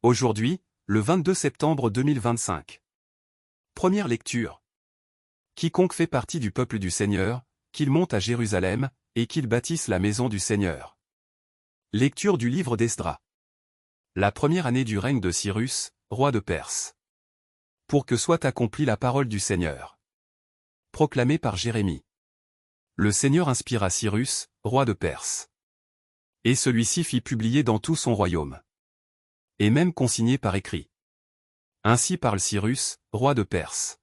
Aujourd'hui, le 22 septembre 2025. Première lecture. Quiconque fait partie du peuple du Seigneur, qu'il monte à Jérusalem, et qu'il bâtisse la maison du Seigneur. Lecture du livre d'Esdras. La première année du règne de Cyrus, roi de Perse. Pour que soit accomplie la parole du Seigneur. Proclamée par Jérémie. Le Seigneur inspira Cyrus, roi de Perse. Et celui-ci fit publier dans tout son royaume. Et même consigné par écrit. Ainsi parle Cyrus, roi de Perse.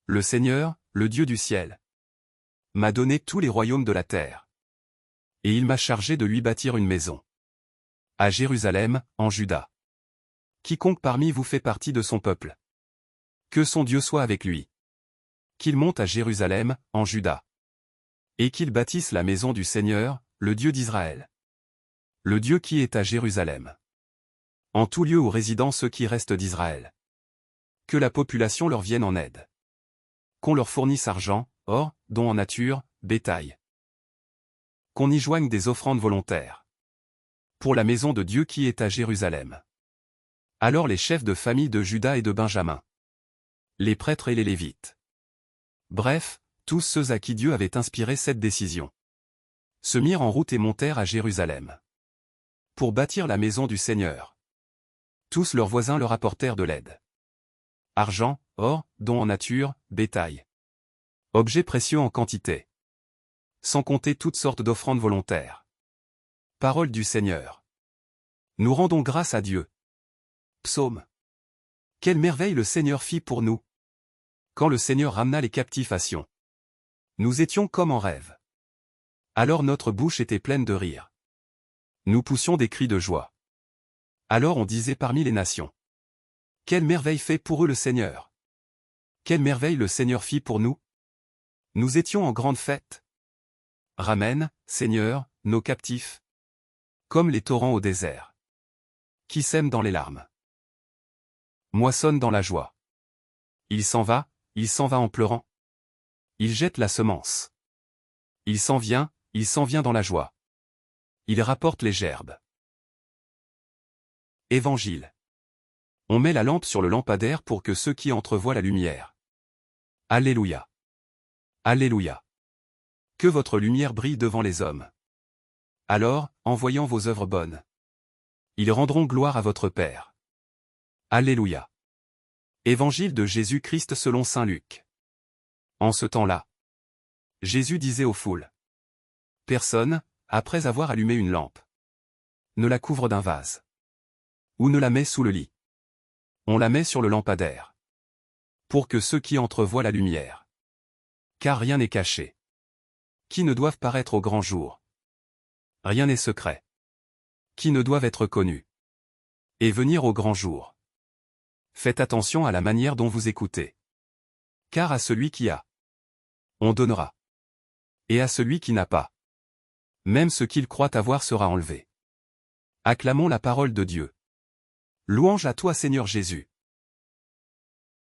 Le Seigneur, le Dieu du ciel, m'a donné tous les royaumes de la terre. Et il m'a chargé de lui bâtir une maison. À Jérusalem, en Juda. Quiconque parmi vous fait partie de son peuple. Que son Dieu soit avec lui. Qu'il monte à Jérusalem, en Juda. Et qu'il bâtisse la maison du Seigneur, le Dieu d'Israël. Le Dieu qui est à Jérusalem. En tout lieu où résident ceux qui restent d'Israël. Que la population leur vienne en aide. Qu'on leur fournisse argent, or, dons en nature, bétail. Qu'on y joigne des offrandes volontaires. Pour la maison de Dieu qui est à Jérusalem. Alors les chefs de famille de Juda et de Benjamin. Les prêtres et les Lévites. Bref, tous ceux à qui Dieu avait inspiré cette décision. Se mirent en route et montèrent à Jérusalem. Pour bâtir la maison du Seigneur. Tous leurs voisins leur apportèrent de l'aide. Argent, or, dons en nature, bétail. Objets précieux en quantité. Sans compter toutes sortes d'offrandes volontaires. Parole du Seigneur. Nous rendons grâce à Dieu. Psaume. Quelle merveille le Seigneur fit pour nous. Quand le Seigneur ramena les captifs à Sion. Nous étions comme en rêve. Alors notre bouche était pleine de rire. Nous poussions des cris de joie. Alors on disait parmi les nations. Quelle merveille fait pour eux le Seigneur. Quelle merveille le Seigneur fit pour nous. Nous étions en grande fête. Ramène, Seigneur, nos captifs. Comme les torrents au désert. Qui sème dans les larmes. Moissonne dans la joie. Il s'en va en pleurant. Il jette la semence. Il s'en vient dans la joie. Il rapporte les gerbes. Évangile. On met la lampe sur le lampadaire pour que ceux qui entrevoient la lumière. Alléluia. Alléluia. Que votre lumière brille devant les hommes. Alors, en voyant vos œuvres bonnes, ils rendront gloire à votre Père. Alléluia. Évangile de Jésus-Christ selon saint Luc. En ce temps-là, Jésus disait aux foules. Personne, après avoir allumé une lampe, ne la couvre d'un vase. Ou ne la met sous le lit. On la met sur le lampadaire. Pour que ceux qui entrevoient la lumière. Car rien n'est caché. Qui ne doivent paraître au grand jour. Rien n'est secret. Qui ne doivent être connus. Et venir au grand jour. Faites attention à la manière dont vous écoutez. Car à celui qui a, on donnera. Et à celui qui n'a pas, même ce qu'il croit avoir sera enlevé. Acclamons la parole de Dieu. Louange à toi Seigneur Jésus.